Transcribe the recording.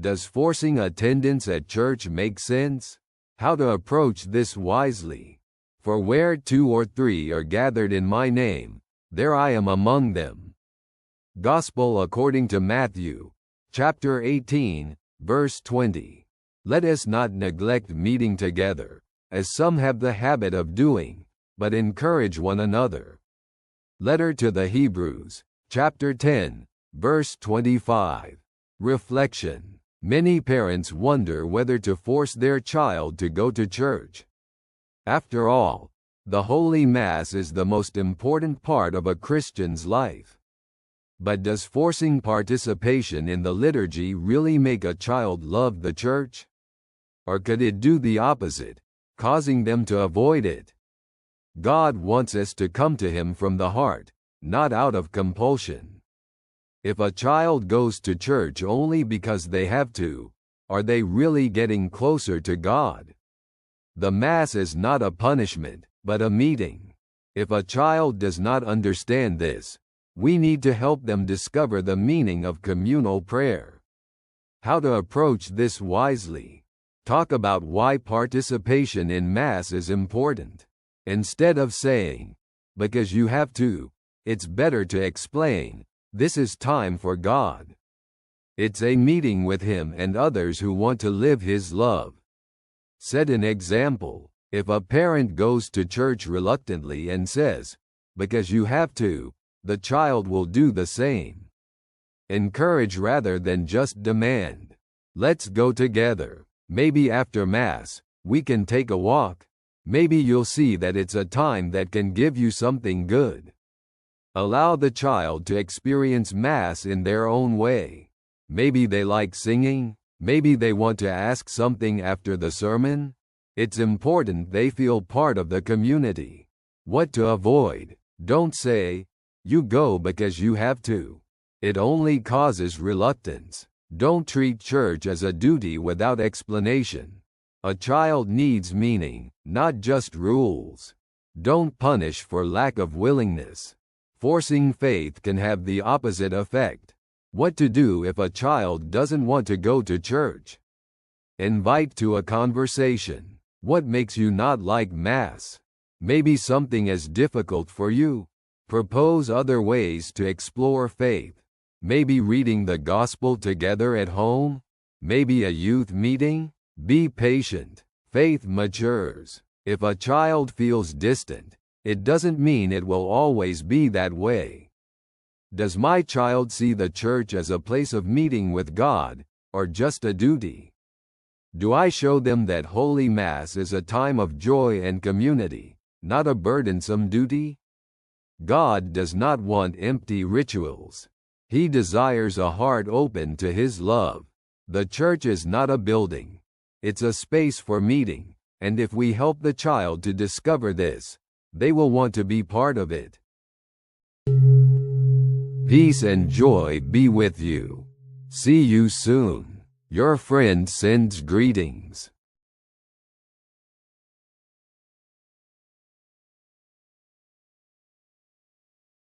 Does forcing attendance at church make sense? How to approach this wisely? For where 2 or 3 are gathered in my name, there I am among them. Gospel according to Matthew, chapter 18, verse 20. Let us not neglect meeting together, as some have the habit of doing, but encourage one another. Letter to the Hebrews, chapter 10, verse 25. Reflection. Many parents wonder whether to force their child to go to church. After all, the Holy Mass is the most important part of a Christian's life. But does forcing participation in the liturgy really make a child love the church? Or could it do the opposite, causing them to avoid it? God wants us to come to Him from the heart, not out of compulsion. If a child goes to church only because they have to, are they really getting closer to God? The Mass is not a punishment, but a meeting. If a child does not understand this, we need to help them discover the meaning of communal prayer. How to approach this wisely? Talk about why participation in Mass is important. Instead of saying, because you have to, it's better to explain, this is time for God. It's a meeting with Him and others who want to live His love. Set an example. If a parent goes to church reluctantly and says, because you have to, the child will do the same. Encourage rather than just demand. Let's go together. Maybe after Mass, we can take a walk. Maybe you'll see that it's a time that can give you something good. Allow the child to experience Mass in their own way. Maybe they like singing. Maybe they want to ask something after the sermon. It's important they feel part of the community. What to avoid? Don't say, you go because you have to. It only causes reluctance. Don't treat church as a duty without explanation. A child needs meaning, not just rules. Don't punish for lack of willingness. Forcing faith can have the opposite effect. What to do if a child doesn't want to go to church? Invite to a conversation. What makes you not like Mass? Maybe something is difficult for you. Propose other ways to explore faith. Maybe reading the Gospel together at home? Maybe a youth meeting? Be patient. Faith matures. If a child feels distant, it doesn't mean it will always be that way. Does my child see the church as a place of meeting with God, or just a duty? Do I show them that Holy Mass is a time of joy and community, not a burdensome duty? God does not want empty rituals. He desires a heart open to His love. The church is not a building. It's a space for meeting, and if we help the child to discover this, they will want to be part of it. Peace and joy be with you. See you soon. Your friend sends greetings.